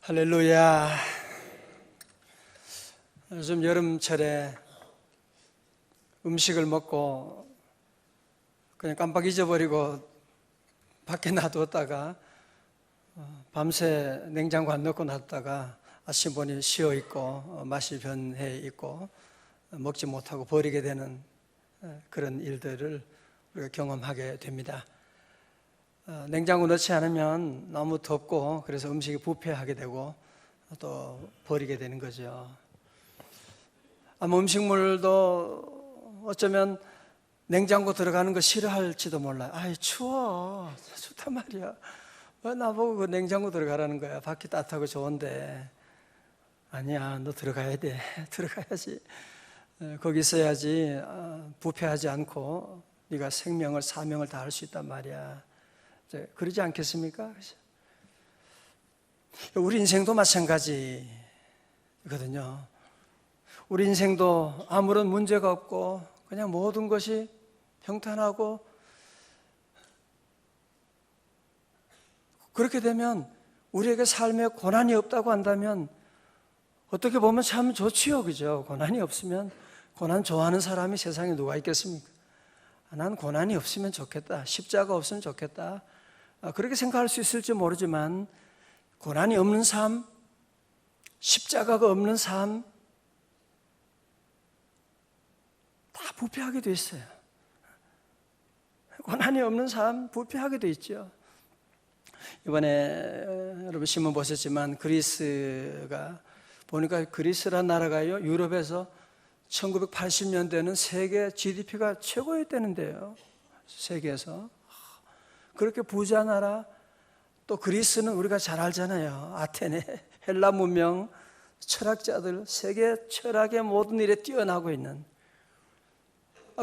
할렐루야. 요즘 여름철에 음식을 먹고 그냥 깜빡 잊어버리고 밖에 놔두었다가 밤새 냉장고 안 넣고 놨다가 아침 보니 쉬어 있고 맛이 변해 있고 먹지 못하고 버리게 되는 그런 일들을 우리가 경험하게 됩니다. 냉장고 넣지 않으면 너무 덥고 그래서 음식이 부패하게 되고 또 버리게 되는 거죠. 아마 음식물도 어쩌면 냉장고 들어가는 거 싫어할지도 몰라요. 아이 추워, 좋단 말이야. 왜 나보고 그 냉장고 들어가라는 거야? 밖이 따뜻하고 좋은데. 아니야, 너 들어가야 돼. 들어가야지. 거기 있어야지 부패하지 않고 네가 생명을 사명을 다할 수 있단 말이야. 그러지 않겠습니까? 우리 인생도 마찬가지거든요. 우리 인생도 아무런 문제가 없고 그냥 모든 것이 평탄하고 그렇게 되면 우리에게 삶에 고난이 없다고 한다면 어떻게 보면 참 좋지요, 그죠? 고난이 없으면 고난 좋아하는 사람이 세상에 누가 있겠습니까? 난 고난이 없으면 좋겠다. 십자가 없으면 좋겠다. 그렇게 생각할 수 있을지 모르지만 고난이 없는 삶, 십자가가 없는 삶 다 부패하게 돼 있어요. 고난이 없는 삶 부패하게 돼 있죠. 이번에 여러분 신문 보셨지만 그리스가 보니까 그리스라는 나라가요 유럽에서 1980년대는 세계 GDP가 최고였다는데요. 세계에서 그렇게 부자 나라, 또 그리스는 우리가 잘 알잖아요. 아테네, 헬라 문명, 철학자들, 세계 철학의 모든 일에 뛰어나고 있는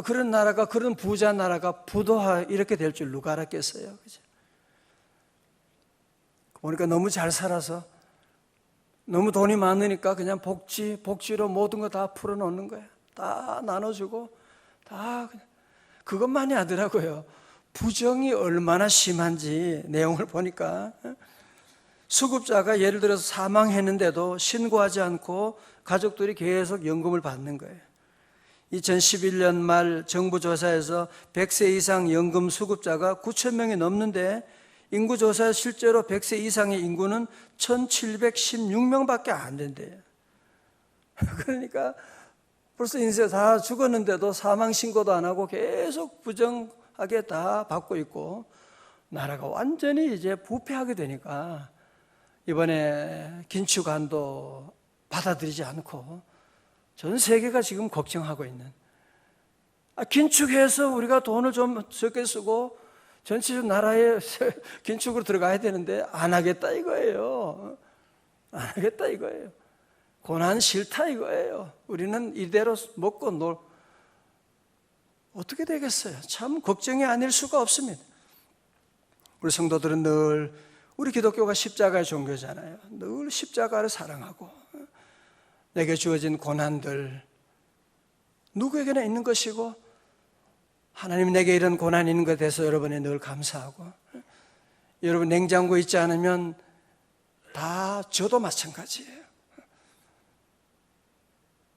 그런 나라가, 그런 부자 나라가 부도화 이렇게 될 줄 누가 알았겠어요? 그죠? 보니까 너무 잘 살아서 너무 돈이 많으니까 그냥 복지로 모든 거 다 풀어놓는 거야. 다 나눠주고 다 그냥 그것만이 하더라고요. 부정이 얼마나 심한지 내용을 보니까 수급자가 예를 들어서 사망했는데도 신고하지 않고 가족들이 계속 연금을 받는 거예요. 2011년 말 정부 조사에서 100세 이상 연금 수급자가 9천 명이 넘는데 인구조사에 실제로 100세 이상의 인구는 1716명밖에 안 된대요. 그러니까 벌써 인생 다 죽었는데도 사망신고도 안 하고 계속 부정하게 다 받고 있고 나라가 완전히 이제 부패하게 되니까 이번에 긴축안도 받아들이지 않고 전 세계가 지금 걱정하고 있는 긴축해서 우리가 돈을 좀 적게 쓰고 전체적으로 나라에 긴축으로 들어가야 되는데 안 하겠다 이거예요. 안 하겠다 이거예요. 고난 싫다 이거예요. 우리는 이대로 먹고 놀 어떻게 되겠어요? 참 걱정이 아닐 수가 없습니다. 우리 성도들은 늘 우리 기독교가 십자가의 종교잖아요. 늘 십자가를 사랑하고 내게 주어진 고난들 누구에게나 있는 것이고 하나님 내게 이런 고난이 있는 것에 대해서 여러분이 늘 감사하고 여러분 냉장고에 있지 않으면 다 저도 마찬가지예요.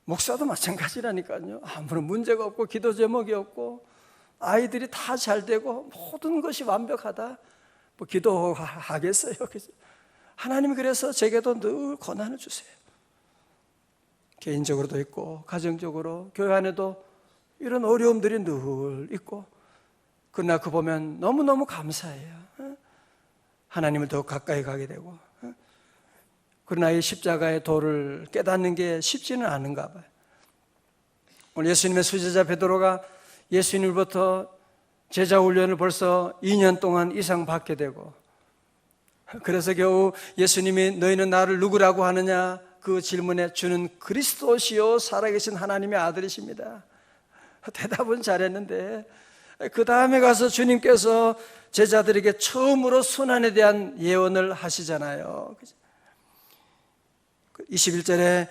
목사도 마찬가지라니까요. 아무런 문제가 없고 기도 제목이 없고 아이들이 다 잘 되고 모든 것이 완벽하다. 뭐 기도하겠어요. 하나님이 그래서 제게도 늘 고난을 주세요. 개인적으로도 있고 가정적으로 교회 안에도 이런 어려움들이 늘 있고 그러나 그 보면 너무너무 감사해요. 하나님을 더 가까이 가게 되고 그러나 이 십자가의 도를 깨닫는 게 쉽지는 않은가 봐요. 오늘 예수님의 수제자 베드로가 예수님으로부터 제자 훈련을 벌써 2년 동안 이상 받게 되고 그래서 겨우 예수님이 너희는 나를 누구라고 하느냐 그 질문에 주는 그리스도시요 살아계신 하나님의 아들이십니다. 대답은 잘했는데 그 다음에 가서 주님께서 제자들에게 처음으로 순환에 대한 예언을 하시잖아요. 21절에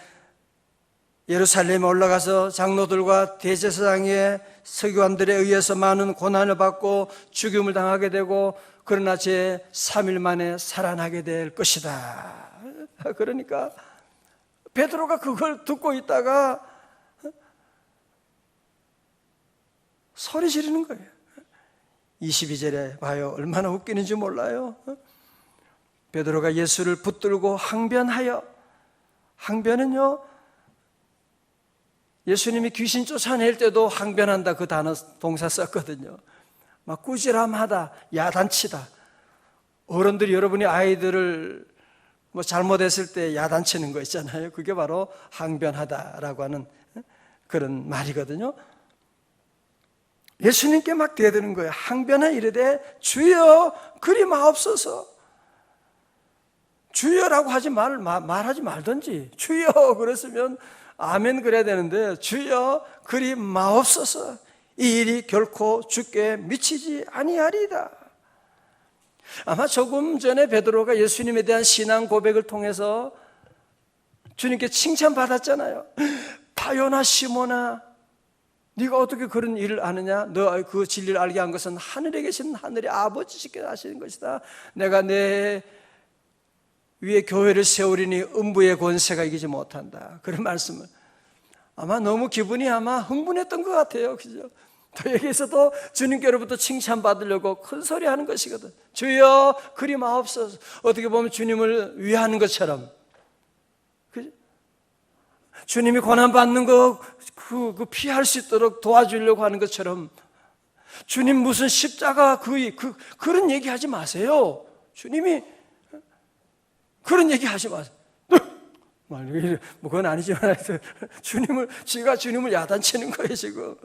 예루살렘에 올라가서 장로들과 대제사장의 서기관들에 의해서 많은 고난을 받고 죽임을 당하게 되고 그러나 제 3일 만에 살아나게 될 것이다. 그러니까 베드로가 그걸 듣고 있다가 소리 지르는 거예요. 22절에 봐요. 얼마나 웃기는지 몰라요. 베드로가 예수를 붙들고 항변하여, 항변은요, 예수님이 귀신 쫓아낼 때도 항변한다 그 단어 동사 썼거든요. 막 꾸지람하다, 야단치다. 어른들이 여러분이 아이들을 뭐 잘못했을 때 야단치는 거 있잖아요. 그게 바로 항변하다라고 하는 그런 말이거든요. 예수님께 막 대드는 거예요. 항변에 이르되 주여 그리 마옵소서. 주여라고 말하지 말든지 주여 그랬으면 아멘 그래야 되는데 주여 그리 마옵소서. 이 일이 결코 주께 미치지 아니하리이다. 아마 조금 전에 베드로가 예수님에 대한 신앙 고백을 통해서 주님께 칭찬받았잖아요. 바요나 시몬아, 네가 어떻게 그런 일을 아느냐? 너 그 진리를 알게 한 것은 하늘에 계신 하늘의 아버지께서 하시는 것이다. 내가 내 위에 교회를 세우리니 음부의 권세가 이기지 못한다. 그런 말씀을 아마 너무 기분이 아마 흥분했던 것 같아요. 그죠? 또 여기에서도 주님께로부터 칭찬받으려고 큰 소리 하는 것이거든. 주여 그리 마옵소서. 어떻게 보면 주님을 위하는 것처럼, 그죠? 주님이 고난받는 거 그 피할 수 있도록 도와주려고 하는 것처럼 주님 무슨 십자가 그런 얘기 하지 마세요. 주님이 그런 얘기 하지 마세요. 뭐 그건 아니지만 지가 주님을 야단치는 거예요 지금.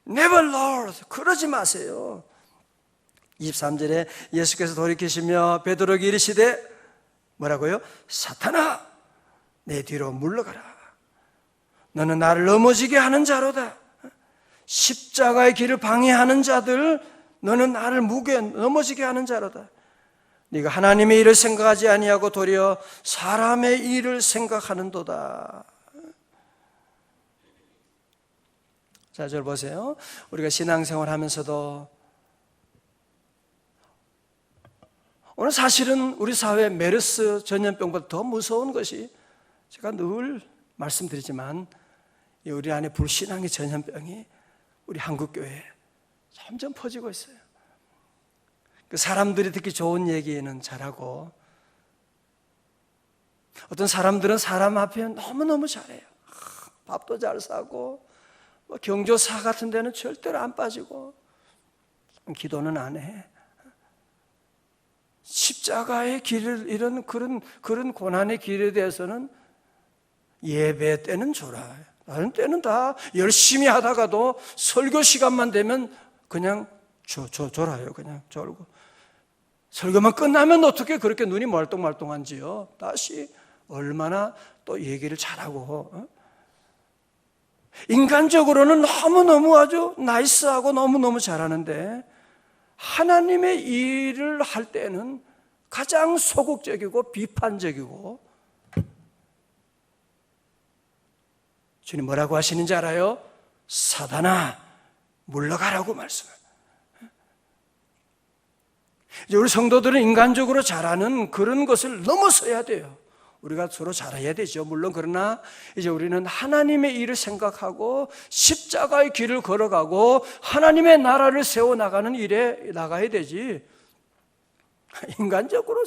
Never Lord, 그러지 마세요. 23절에 예수께서 돌이키시며 베드로에게 이르시되 뭐라고요? 사탄아 내 뒤로 물러가라. 너는 나를 넘어지게 하는 자로다. 십자가의 길을 방해하는 자들, 너는 나를 넘어지게 하는 자로다. 네가 하나님의 일을 생각하지 아니하고 도리어 사람의 일을 생각하는도다. 자, 저를 보세요. 우리가 신앙생활 하면서도 오늘 사실은 우리 사회 메르스 전염병보다 더 무서운 것이, 제가 늘 말씀드리지만 우리 안에 불신앙의 전염병이 우리 한국교회에 점점 퍼지고 있어요. 그 사람들이 듣기 좋은 얘기는 잘하고, 어떤 사람들은 사람 앞에 너무너무 잘해요. 밥도 잘 사고, 경조사 같은 데는 절대로 안 빠지고, 기도는 안 해. 십자가의 길을, 이런 그런 고난의 길에 대해서는 예배 때는 줘라. 다른 때는 다 열심히 하다가도 설교 시간만 되면 그냥 졸아요. 그냥 졸고. 설교만 끝나면 어떻게 그렇게 눈이 멀뚱멀뚱한지요. 다시 얼마나 또 얘기를 잘하고. 인간적으로는 너무너무 아주 나이스하고 너무너무 잘하는데 하나님의 일을 할 때는 가장 소극적이고 비판적이고. 주님 뭐라고 하시는지 알아요? 사단아 물러가라고 말씀합니다. 이제 우리 성도들은 인간적으로 잘하는 그런 것을 넘어서야 돼요. 우리가 서로 잘해야 되죠. 물론 그러나 이제 우리는 하나님의 일을 생각하고 십자가의 길을 걸어가고 하나님의 나라를 세워나가는 일에 나가야 되지. 인간적으로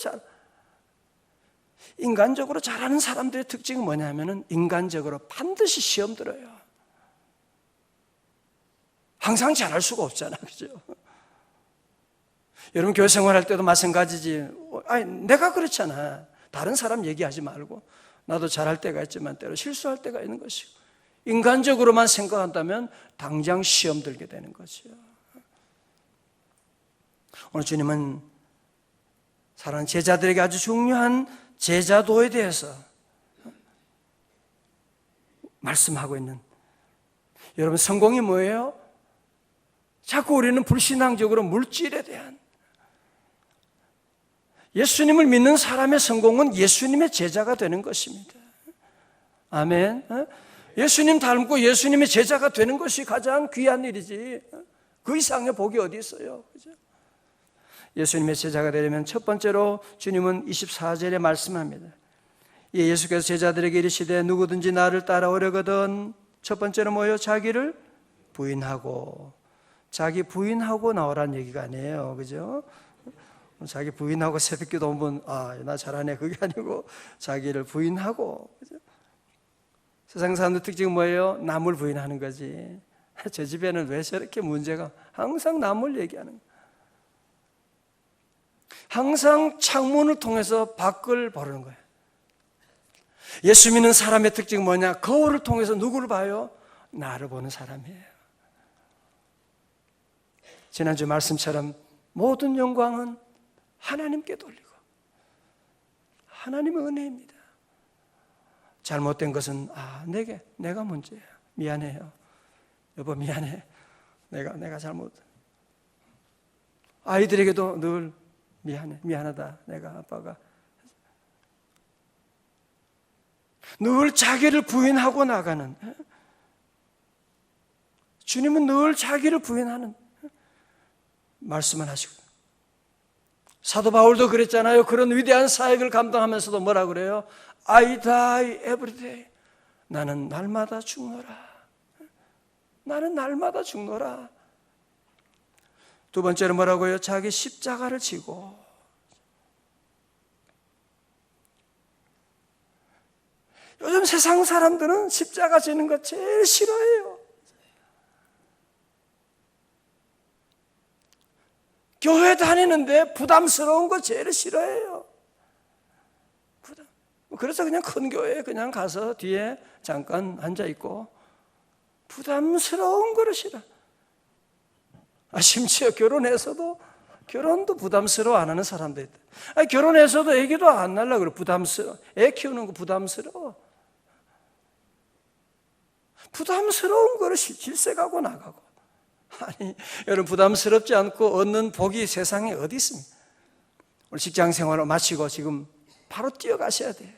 잘하는 사람들의 특징은 뭐냐면은 인간적으로 반드시 시험 들어요. 항상 잘할 수가 없잖아, 그죠? 여러분 교회 생활할 때도 마찬가지지. 아니, 내가 그렇잖아. 다른 사람 얘기하지 말고. 나도 잘할 때가 있지만 때로 실수할 때가 있는 것이고. 인간적으로만 생각한다면 당장 시험 들게 되는 거죠. 오늘 주님은 사랑하는 제자들에게 아주 중요한 제자도에 대해서 말씀하고 있는, 여러분 성공이 뭐예요? 자꾸 우리는 불신앙적으로 물질에 대한, 예수님을 믿는 사람의 성공은 예수님의 제자가 되는 것입니다. 아멘. 예수님 닮고 예수님의 제자가 되는 것이 가장 귀한 일이지 그 이상의 복이 어디 있어요? 그죠? 예수님의 제자가 되려면 첫 번째로 주님은 24절에 말씀합니다. 예수께서 제자들에게 이르시되 누구든지 나를 따라오려거든 첫 번째는 뭐예요? 자기를 부인하고. 자기 부인하고 나오라는 얘기가 아니에요. 그죠? 자기 부인하고 새벽기도 오면 나 잘하네 그게 아니고 자기를 부인하고. 그죠? 세상 사람들 특징은 뭐예요? 남을 부인하는 거지. 저 집에는 왜 저렇게 문제가 항상 남을 얘기하는 거예요. 항상 창문을 통해서 밖을 보는 거예요. 예수 믿는 사람의 특징은 뭐냐? 거울을 통해서 누구를 봐요? 나를 보는 사람이에요. 지난주 말씀처럼 모든 영광은 하나님께 돌리고 하나님의 은혜입니다. 잘못된 것은 내가 문제야. 미안해요. 여보 미안해. 내가 잘못. 아이들에게도 늘 미안해. 미안하다. 내가 아빠가. 늘 자기를 부인하고 나가는. 주님은 늘 자기를 부인하는 말씀을 하시고. 사도 바울도 그랬잖아요. 그런 위대한 사역을 감당하면서도 뭐라 그래요? I die every day. 나는 날마다 죽노라. 나는 날마다 죽노라. 두 번째로 뭐라고요? 자기 십자가를 지고. 요즘 세상 사람들은 십자가 지는 거 제일 싫어해요. 교회 다니는데 부담스러운 거 제일 싫어해요. 그래서 그냥 큰 교회에 그냥 가서 뒤에 잠깐 앉아있고 부담스러운 거를 싫어. 심지어 결혼도 부담스러워 안 하는 사람도 있다. 결혼해서도 애기도 안 낳으려고 그래. 부담스러워. 애 키우는 거 부담스러워. 부담스러운 거를 질색하고 나가고. 여러분 부담스럽지 않고 얻는 복이 세상에 어디 있습니까? 오늘 직장 생활을 마치고 지금 바로 뛰어가셔야 돼요.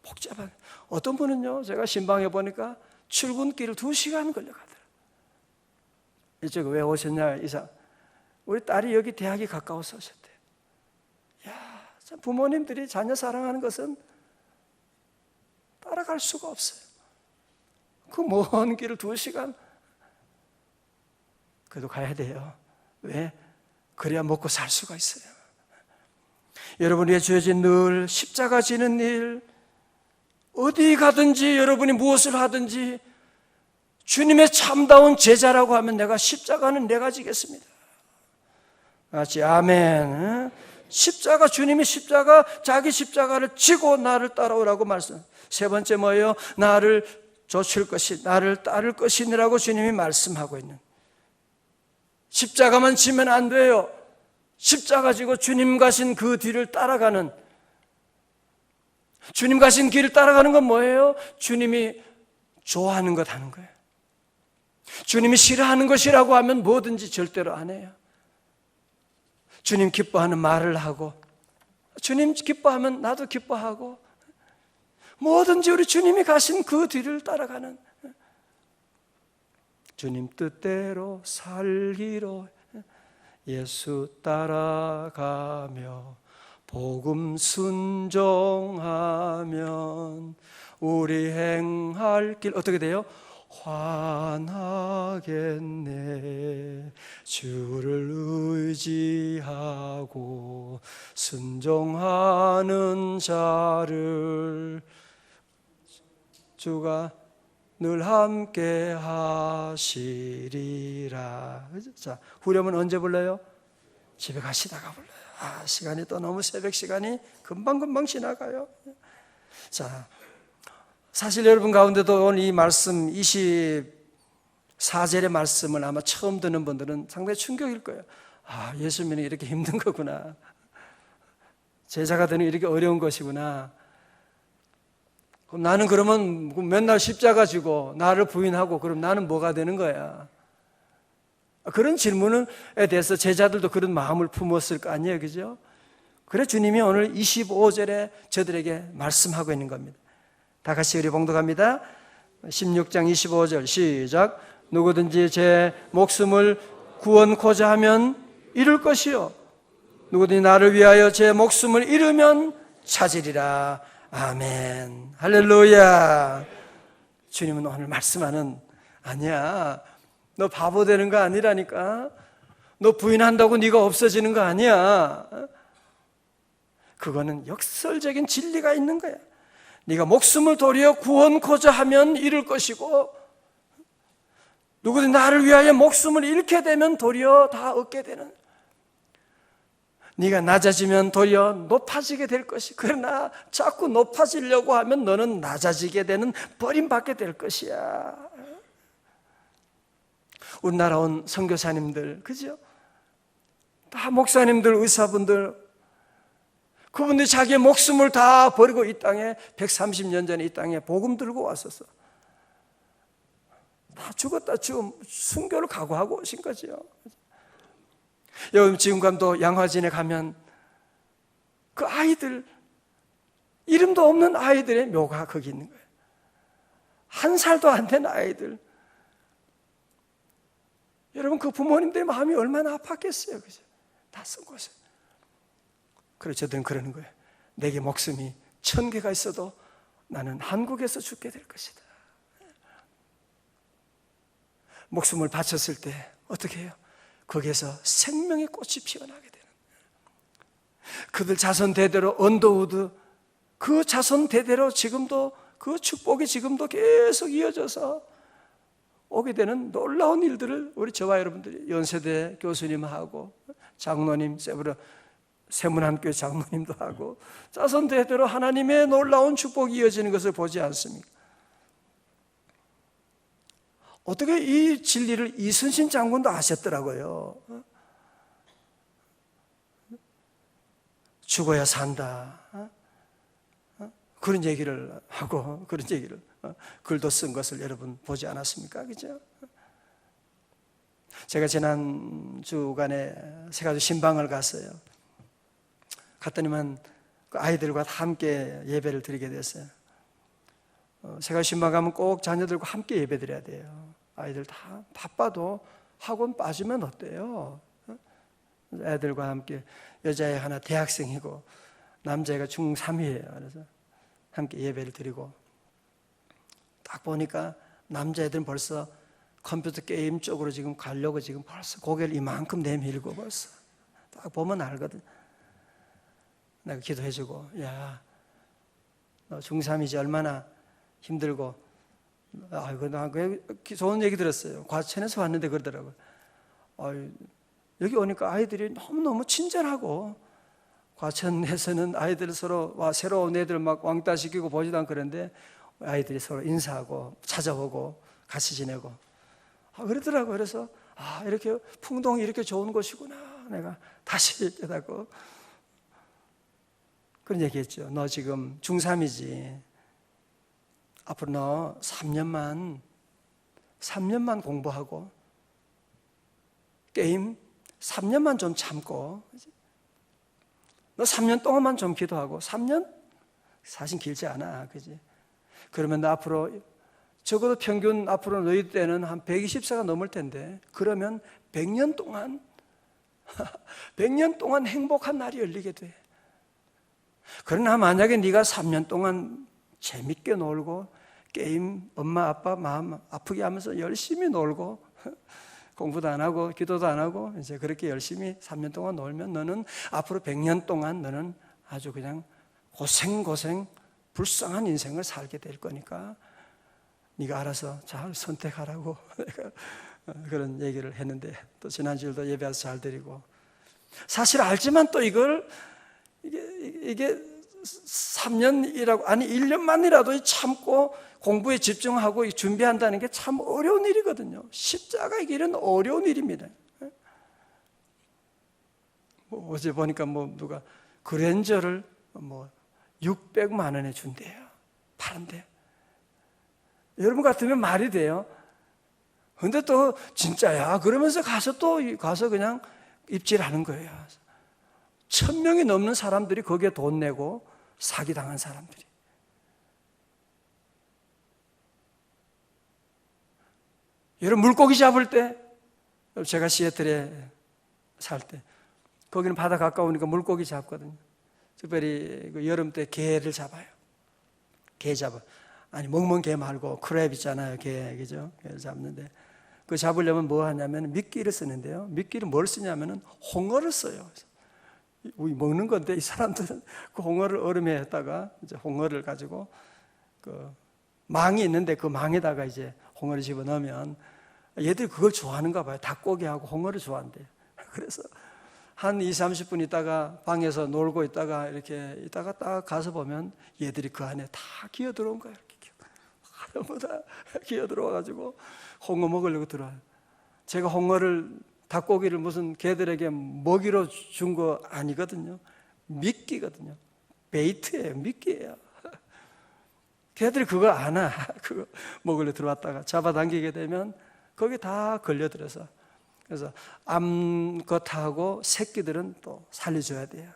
복잡한. 어떤 분은요, 제가 신방에 보니까 출근길을 2시간 걸려가더라고요. 이쪽 왜 오셨냐, 이상. 우리 딸이 여기 대학이 가까워서 오셨대요. 참 부모님들이 자녀 사랑하는 것은 따라갈 수가 없어요. 그 먼 길을 2시간. 그래도 가야 돼요. 왜? 그래야 먹고 살 수가 있어요. 여러분에게 주어진 늘 십자가 지는 일, 어디 가든지 여러분이 무엇을 하든지 주님의 참다운 제자라고 하면 내가 십자가는 내가 지겠습니다. 같이 아멘. 십자가, 주님이 십자가, 자기 십자가를 지고 나를 따라오라고 말씀. 세 번째 뭐예요? 나를 좇을 것이, 나를 따를 것이니라고 주님이 말씀하고 있는. 십자가만 지면 안 돼요. 십자가 지고 주님 가신 그 뒤를 따라가는. 주님 가신 길을 따라가는 건 뭐예요? 주님이 좋아하는 것 하는 거예요. 주님이 싫어하는 것이라고 하면 뭐든지 절대로 안 해요. 주님 기뻐하는 말을 하고, 주님 기뻐하면 나도 기뻐하고, 뭐든지 우리 주님이 가신 그 뒤를 따라가는, 주님 뜻대로 살기로 예수 따라가며 복음 순종하면 우리 행할 길 어떻게 돼요? 환하겠네. 주를 의지하고 순종하는 자를 주가 늘 함께 하시리라. 자, 후렴은 언제 불러요? 집에 가시다가 불러요. 시간이 또 너무 새벽 시간이 금방금방 지나가요. 자, 사실 여러분 가운데도 오늘 이 말씀 24절의 말씀을 아마 처음 듣는 분들은 상당히 충격일 거예요. 예수 믿는 게 이렇게 힘든 거구나. 제자가 되는 게 이렇게 어려운 것이구나. 그럼 나는 그러면 맨날 십자가 지고 나를 부인하고 그럼 나는 뭐가 되는 거야? 그런 질문에 대해서 제자들도 그런 마음을 품었을 거 아니에요, 그죠? 그래 주님이 오늘 25절에 저들에게 말씀하고 있는 겁니다. 다 같이 우리 봉독합니다. 16장 25절 시작. 누구든지 제 목숨을 구원코자 하면 잃을 것이요 누구든지 나를 위하여 제 목숨을 잃으면 찾으리라. 아멘. 할렐루야. 주님은 오늘 말씀하는, 아니야, 너 바보 되는 거 아니라니까. 너 부인한다고 네가 없어지는 거 아니야. 그거는 역설적인 진리가 있는 거야. 네가 목숨을 도리어 구원코자 하면 잃을 것이고, 누구든지 나를 위하여 목숨을 잃게 되면 도리어 다 얻게 되는, 네가 낮아지면 도리어 높아지게 될 것이, 그러나 자꾸 높아지려고 하면 너는 낮아지게 되는, 버림받게 될 것이야. 우리나라 온 선교사님들, 그죠? 다 목사님들, 의사분들, 그분들이 자기의 목숨을 다 버리고 이 땅에 130년 전에 이 땅에 복음 들고 왔었어. 다 죽었다 지금 순교를 각오하고 오신 거죠. 여러분 지금감도 양화진에 가면 그 아이들, 이름도 없는 아이들의 묘가 거기 있는 거예요. 1살도 안 된 아이들. 여러분 그 부모님들의 마음이 얼마나 아팠겠어요. 그죠? 낯선 곳에. 그래서 저들은 그러는 거예요. 내게 목숨이 1000개가 있어도 나는 한국에서 죽게 될 것이다. 목숨을 바쳤을 때 어떻게 해요? 거기에서 생명의 꽃이 피어나게 되는 거예요. 그들 자손 대대로 언더우드, 그 자손 대대로 지금도 그 축복이 지금도 계속 이어져서 오게 되는 놀라운 일들을 우리 저와 여러분들이, 연세대 교수님하고 장로님, 세문안교회 장로님도 하고 자손 대대로 하나님의 놀라운 축복이 이어지는 것을 보지 않습니까? 어떻게 이 진리를 이순신 장군도 아셨더라고요. 죽어야 산다, 그런 얘기를 하고, 그런 얘기를 글도 쓴 것을 여러분 보지 않았습니까? 그죠? 제가 지난 주간에 세가지 신방을 갔어요. 갔더니만 그 아이들과 함께 예배를 드리게 됐어요. 세가지 신방 가면 꼭 자녀들과 함께 예배 드려야 돼요. 아이들 다 바빠도 학원 빠지면 어때요? 애들과 함께, 여자애 하나 대학생이고 남자애가 중3이에요. 그래서 함께 예배를 드리고 딱 보니까 남자애들은 벌써 컴퓨터 게임 쪽으로 지금 가려고 지금 벌써 고개를 이만큼 내밀고 벌써 딱 보면 알거든. 내가 기도해주고, 야, 너 중3이지 얼마나 힘들고, 아이고, 나 좋은 얘기 들었어요. 과천에서 왔는데 그러더라고요. 여기 오니까 아이들이 너무너무 친절하고, 과천에서는 아이들 서로 새로운 애들 막 왕따 시키고 보지도 않고 그런데 아이들이 서로 인사하고 찾아오고 같이 지내고 그러더라고요. 그래서 이렇게 풍동이 이렇게 좋은 곳이구나 내가 다시 깨닫고 그런 얘기했죠. 너 지금 중3이지. 앞으로 너 3년만 공부하고 게임 3년만 좀 참고, 너 3년 동안만 좀 기도하고, 3년? 사실 길지 않아, 그지? 그러면 너 앞으로, 적어도 평균 앞으로 너희 때는 한 120세가 넘을 텐데, 그러면 100년 동안, 100년 동안 행복한 날이 열리게 돼. 그러나 만약에 네가 3년 동안 재밌게 놀고, 게임, 엄마, 아빠 마음 아프게 하면서 열심히 놀고, 공부도 안 하고 기도도 안 하고 이제 그렇게 열심히 3년 동안 놀면 너는 앞으로 100년 동안 너는 아주 그냥 고생 불쌍한 인생을 살게 될 거니까 네가 알아서 잘 선택하라고 내가 그런 얘기를 했는데, 또 지난주에도 예배 와서 잘 드리고, 사실 알지만 또 이게 3년이라고, 아니 1년만이라도 참고 공부에 집중하고 준비한다는 게 참 어려운 일이거든요. 십자가의 길은 어려운 일입니다. 어제 보니까 누가 그랜저를 600만 원에 준대요. 파는데. 여러분 같으면 말이 돼요. 근데 또 진짜야 그러면서 가서 그냥 입질하는 거예요. 1000명이 넘는 사람들이 거기에 돈 내고 사기당한 사람들이. 여러분 물고기 잡을 때, 제가 시애틀에 살 때 거기는 바다 가까우니까 물고기 잡거든요. 특별히 그 여름 때 게를 잡아요. 게 잡아. 아니 먹는 게 말고 크랩 있잖아요. 게, 그죠? 게를 잡는데 그 잡으려면 뭐 하냐면 미끼를 쓰는데요. 미끼를 뭘 쓰냐면은 홍어를 써요. 우리 먹는 건데 이 사람들은 그 홍어를 얼음에 했다가 이제 홍어를 가지고 그 망이 있는데 그 망에다가 이제 홍어를 집어 넣으면 얘들이 그걸 좋아하는가 봐요. 닭고기하고 홍어를 좋아한대요. 그래서 한 20-30분 있다가 방에서 놀고 있다가 이렇게 있다가 딱 가서 보면 얘들이 그 안에 다 기어 들어온 거예요. 전부 다 기어 들어와가지고 홍어 먹으려고 들어와요. 제가 홍어를 닭고기를 무슨 개들에게 먹이로 준 거 아니거든요. 미끼거든요. 베이트예요. 미끼예요. 개들이 그거 아나. 그거 먹으려 들어왔다가 잡아당기게 되면 거기 다 걸려들어서 그래서 암컷하고 새끼들은 또 살려줘야 돼요.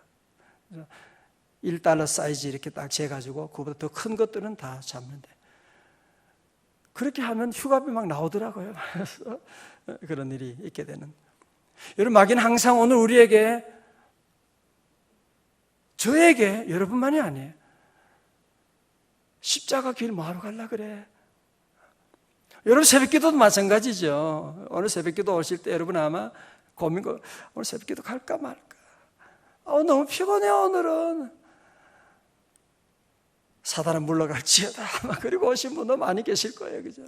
그래서 $1 사이즈 이렇게 딱 재가지고 그보다 더 큰 것들은 다 잡는데 그렇게 하면 휴가비 막 나오더라고요. 그래서 그런 일이 있게 되는. 여러분 마귀는 항상 오늘 우리에게 저에게 여러분만이 아니에요. 십자가 길 뭐하러 가려고 그래? 여러분 새벽기도도 마찬가지죠. 오늘 새벽기도 오실 때 여러분 아마 고민고 오늘 새벽기도 갈까 말까. 너무 피곤해 오늘은. 사단은 물러갈지어다. 그리고 오신 분도 많이 계실 거예요, 그죠?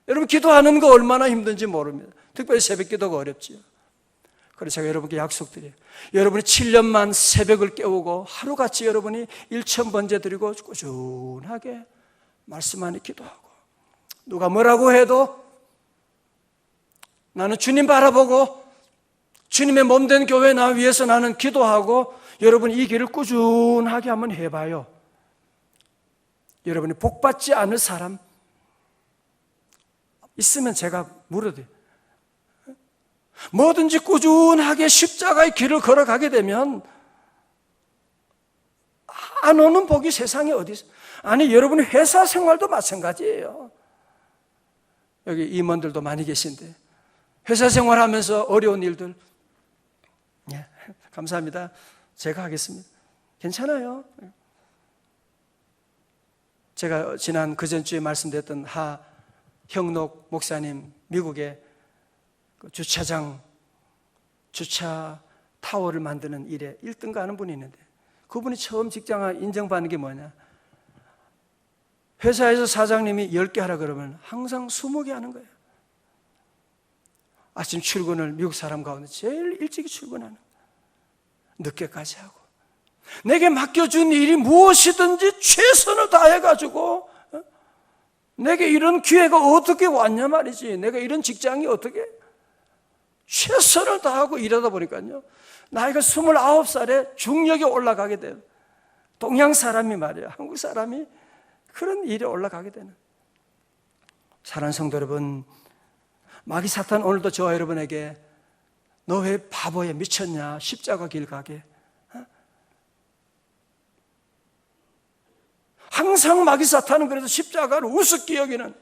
여러분 기도하는 거 얼마나 힘든지 모릅니다. 특별히 새벽기도가 어렵지요. 그래서 제가 여러분께 약속드려요. 여러분이 7년만 새벽을 깨우고 하루같이 여러분이 1000번째 드리고 꾸준하게 말씀 안에 기도하고 누가 뭐라고 해도 나는 주님 바라보고 주님의 몸된 교회 나 위해서 나는 기도하고 여러분 이 길을 꾸준하게 한번 해봐요. 여러분이 복받지 않을 사람 있으면 제가 물어도 뭐든지 꾸준하게 십자가의 길을 걸어가게 되면 안 오는 복이 세상에 어디 있어요? 아니 여러분 회사 생활도 마찬가지예요. 여기 임원들도 많이 계신데 회사 생활하면서 어려운 일들 감사합니다. 제가 하겠습니다. 괜찮아요. 제가 지난 그전주에 말씀드렸던 형록 목사님 미국의 주차 타워를 만드는 일에 1등 가는 분이 있는데 그분이 처음 직장 인정받는 게 뭐냐? 회사에서 사장님이 10개 하라 그러면 항상 20개 하는 거예요. 아침 출근을 미국 사람 가운데 제일 일찍 출근하는 늦게까지 하고 내게 맡겨준 일이 무엇이든지 최선을 다해가지고 내게 이런 기회가 어떻게 왔냐 말이지. 내가 이런 직장이 어떻게 최선을 다하고 일하다 보니까요 나이가 29살에 중력에 올라가게 돼요. 동양 사람이 말이야 한국 사람이 그런 일에 올라가게 되는. 사랑하는 성도 여러분, 마귀 사탄 오늘도 저와 여러분에게 너 왜 바보야 미쳤냐 십자가 길 가게 항상 마귀 사탄은 그래서 십자가를 우습게 여기는.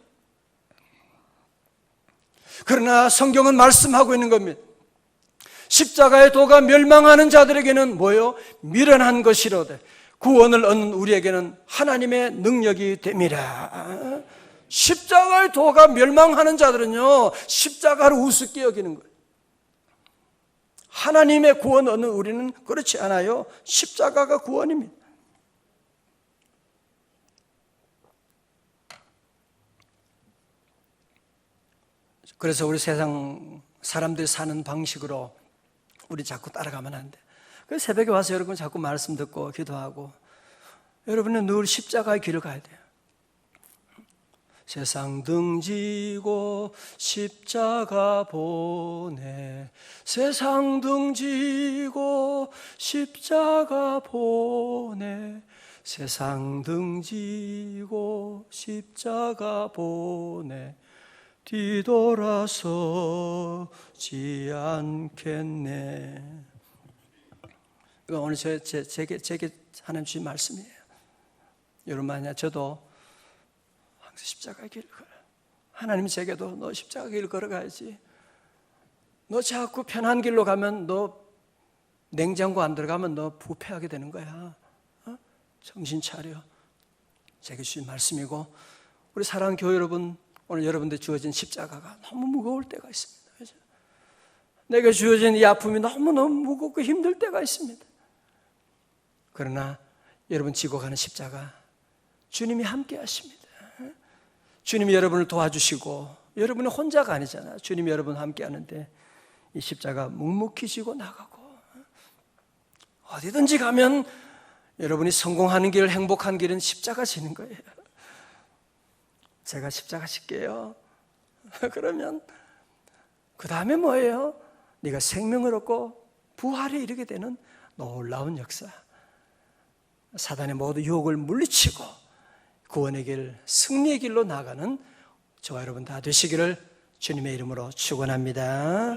그러나 성경은 말씀하고 있는 겁니다. 십자가의 도가 멸망하는 자들에게는 뭐요? 미련한 것이로되 구원을 얻는 우리에게는 하나님의 능력이 됨이라. 십자가의 도가 멸망하는 자들은요 십자가를 우습게 여기는 거예요. 하나님의 구원 얻는 우리는 그렇지 않아요. 십자가가 구원입니다. 그래서 우리 세상 사람들이 사는 방식으로 우리 자꾸 따라가면 안 돼. 그래서 새벽에 와서 여러분 자꾸 말씀 듣고 기도하고 여러분은 늘 십자가의 길을 가야 돼요. 세상 등지고 십자가 보내 세상 등지고 십자가 보내 세상 등지고 십자가 보내 뒤돌아서지 않겠네. 이거 오늘 제게 하나님 주신 말씀이에요. 여러분 만약 저도 항상 십자가 길을 걸어. 하나님이 제게도 너 십자가 길을 걸어가야지. 너 자꾸 편한 길로 가면 너 냉장고 안 들어가면 너 부패하게 되는 거야. 정신 차려. 제게 주신 말씀이고, 우리 사랑하는 교회 여러분, 오늘 여러분들 주어진 십자가가 너무 무거울 때가 있습니다. 그죠? 내게 주어진 이 아픔이 너무너무 무겁고 힘들 때가 있습니다. 그러나 여러분 지고 가는 십자가, 주님이 함께 하십니다. 주님이 여러분을 도와주시고, 여러분이 혼자가 아니잖아요. 주님이 여러분 함께 하는데 이 십자가 묵묵히 지고 나가고, 어디든지 가면 여러분이 성공하는 길, 행복한 길은 십자가 지는 거예요. 제가 십자가 질게요. 그러면 그 다음에 뭐예요? 네가 생명을 얻고 부활에 이르게 되는 놀라운 역사. 사단의 모든 유혹을 물리치고 구원의 길, 승리의 길로 나아가는 저와 여러분 다 되시기를 주님의 이름으로 축원합니다.